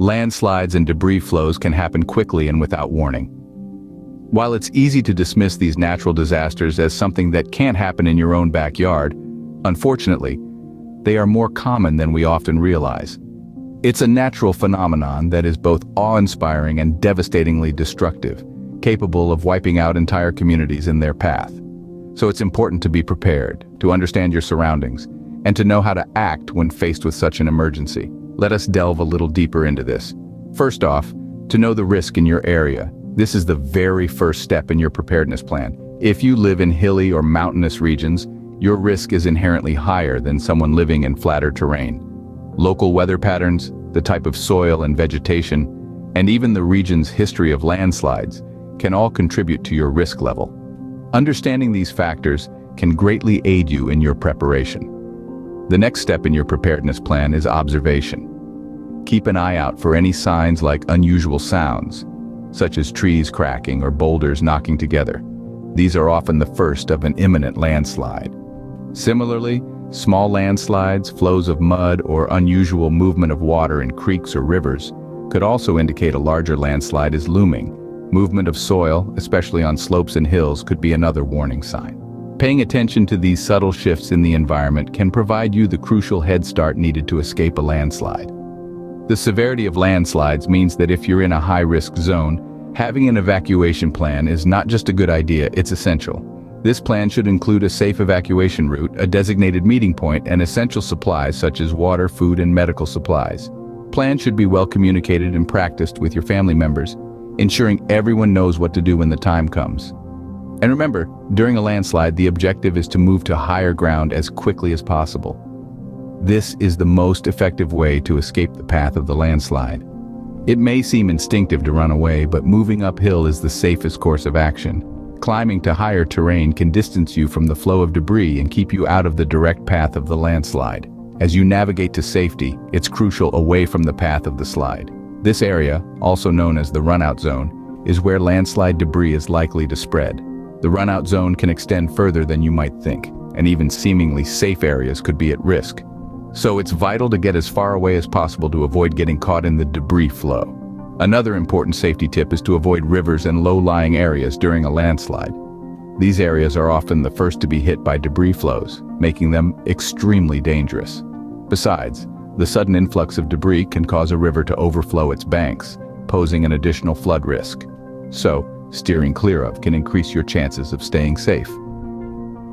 Landslides and debris flows can happen quickly and without warning. While it's easy to dismiss these natural disasters as something that can't happen in your own backyard, unfortunately, they are more common than we often realize. It's a natural phenomenon that is both awe-inspiring and devastatingly destructive, capable of wiping out entire communities in their path. So it's important to be prepared, to understand your surroundings, and to know how to act when faced with such an emergency. Let us delve a little deeper into this. First off, to know the risk in your area. This is the very first step in your preparedness plan. If you live in hilly or mountainous regions, your risk is inherently higher than someone living in flatter terrain. Local weather patterns, the type of soil and vegetation, and even the region's history of landslides can all contribute to your risk level. Understanding these factors can greatly aid you in your preparation. The next step in your preparedness plan is observation. Keep an eye out for any signs like unusual sounds, such as trees cracking or boulders knocking together. These are often the first of an imminent landslide. Similarly, small landslides, flows of mud, or unusual movement of water in creeks or rivers could also indicate a larger landslide is looming. Movement of soil, especially on slopes and hills, could be another warning sign. Paying attention to these subtle shifts in the environment can provide you the crucial head start needed to escape a landslide. The severity of landslides means that if you're in a high-risk zone, having an evacuation plan is not just a good idea, it's essential. This plan should include a safe evacuation route, a designated meeting point, and essential supplies such as water, food, and medical supplies. Plans should be well communicated and practiced with your family members, ensuring everyone knows what to do when the time comes. And remember, during a landslide, the objective is to move to higher ground as quickly as possible. This is the most effective way to escape the path of the landslide. It may seem instinctive to run away, but moving uphill is the safest course of action. Climbing to higher terrain can distance you from the flow of debris and keep you out of the direct path of the landslide. As you navigate to safety, it's crucial away from the path of the slide. This area, also known as the runout zone, is where landslide debris is likely to spread. The runout zone can extend further than you might think, and even seemingly safe areas could be at risk. So it's vital to get as far away as possible to avoid getting caught in the debris flow. Another important safety tip is to avoid rivers and low-lying areas during a landslide. These areas are often the first to be hit by debris flows, making them extremely dangerous. Besides, the sudden influx of debris can cause a river to overflow its banks, posing an additional flood risk. So, steering clear of can increase your chances of staying safe.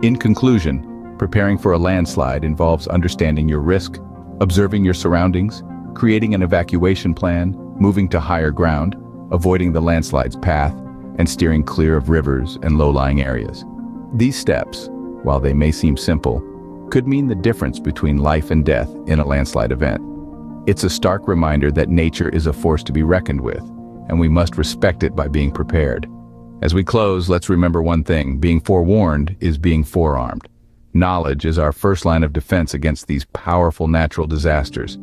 In conclusion, preparing for a landslide involves understanding your risk, observing your surroundings, creating an evacuation plan, moving to higher ground, avoiding the landslide's path, and steering clear of rivers and low-lying areas. These steps, while they may seem simple, could mean the difference between life and death in a landslide event. It's a stark reminder that nature is a force to be reckoned with, and we must respect it by being prepared. As we close, let's remember one thing: being forewarned is being forearmed. Knowledge is our first line of defense against these powerful natural disasters.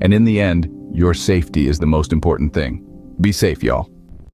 And in the end, your safety is the most important thing. Be safe, y'all.